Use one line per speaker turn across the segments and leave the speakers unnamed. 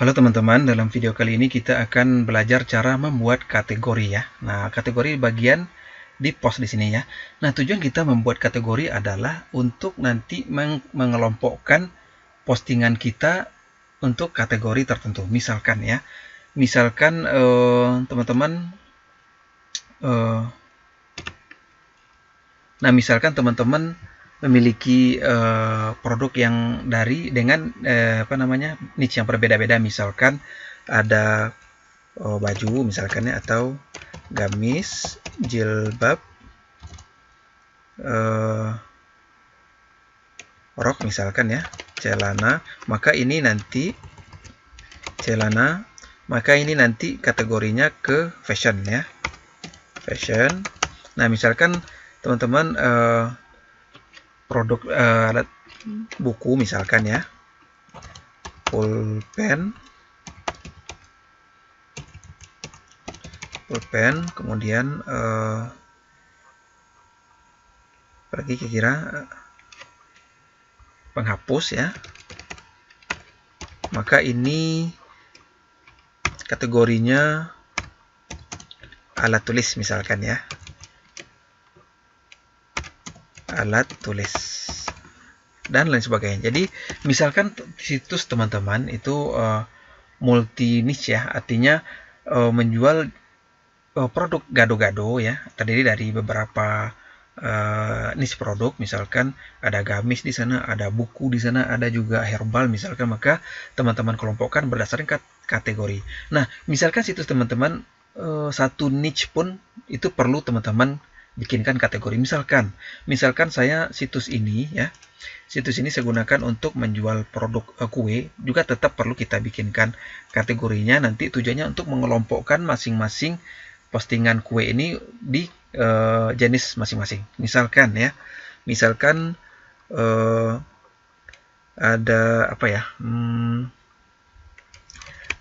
Halo teman-teman, dalam video kali ini kita akan belajar cara membuat kategori ya. Nah, kategori bagian di post di sini ya. Nah, tujuan kita membuat kategori adalah untuk nanti mengelompokkan postingan kita untuk kategori tertentu. Misalkan ya, misalkan teman-teman memiliki produk yang dengan niche yang berbeda-beda, misalkan ada baju misalkan ya, atau gamis, jilbab, rok misalkan ya, celana, maka ini nanti kategorinya ke fashion ya, fashion. Nah, misalkan teman-teman produk alat buku misalkan ya, pulpen, kemudian pergi kira-kira penghapus ya, maka ini kategorinya alat tulis misalkan ya, alat tulis dan lain sebagainya. Jadi misalkan situs teman-teman itu multi niche ya, artinya menjual produk gado-gado ya, terdiri dari beberapa niche produk, misalkan ada gamis di sana, ada buku di sana, ada juga herbal misalkan, maka teman-teman kelompokkan berdasarkan kategori. Nah, misalkan situs teman-teman satu niche pun itu perlu teman-teman bikinkan kategori. Misalkan saya situs ini ya, situs ini saya gunakan untuk menjual produk kue, juga tetap perlu kita bikinkan kategorinya. Nanti tujuannya untuk mengelompokkan masing-masing postingan kue ini di jenis masing-masing. Misalkan ya, ada apa ya,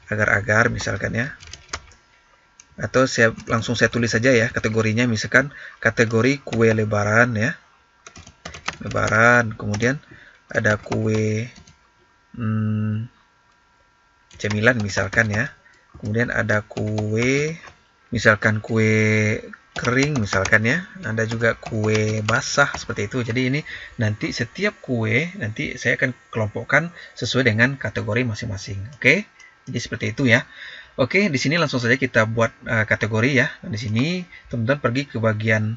agar-agar misalkan ya, atau langsung saya tulis saja ya kategorinya, misalkan kategori kue lebaran ya, lebaran. Kemudian ada kue cemilan misalkan ya, kemudian ada kue misalkan kue kering misalkan ya, ada juga kue basah seperti itu. Jadi ini nanti setiap kue nanti saya akan kelompokkan sesuai dengan kategori masing-masing. Oke, jadi seperti itu ya. Oke, di sini langsung saja kita buat kategori ya. Dan di sini teman-teman pergi ke bagian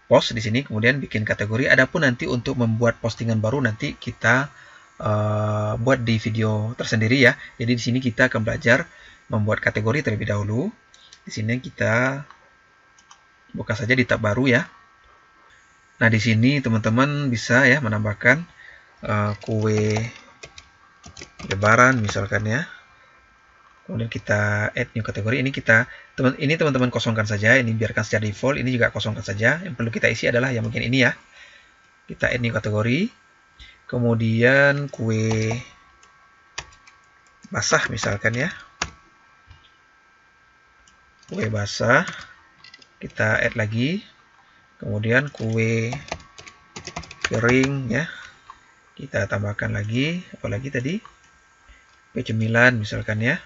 post di sini, kemudian bikin kategori. Adapun nanti untuk membuat postingan baru nanti kita buat di video tersendiri ya. Jadi di sini kita akan belajar membuat kategori terlebih dahulu. Di sini kita buka saja di tab baru ya. Nah, di sini teman-teman bisa ya menambahkan kue lebaran misalkan ya. Kemudian kita add new kategori. Ini teman-teman kosongkan saja, ini biarkan secara default, ini juga kosongkan saja. Yang perlu kita isi adalah yang bagian ini ya. Kita add new kategori. Kemudian kue basah misalkan ya, kue basah kita add lagi. Kemudian kue kering ya, kita tambahkan lagi, apalagi tadi kue cemilan misalkan ya,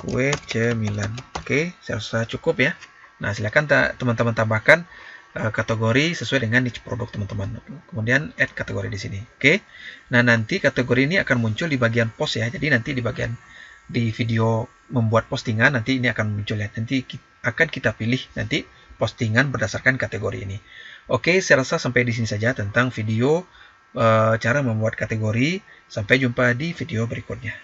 kue cemilan. Oke, saya rasa cukup ya. Nah, silakan teman-teman tambahkan kategori sesuai dengan niche produk teman-teman. Kemudian add kategori di sini. Oke. Nah, nanti kategori ini akan muncul di bagian post ya. Jadi nanti di video membuat postingan nanti ini akan muncul ya. Nanti akan kita pilih nanti postingan berdasarkan kategori ini. Oke, saya rasa sampai di sini saja tentang video cara membuat kategori. Sampai jumpa di video berikutnya.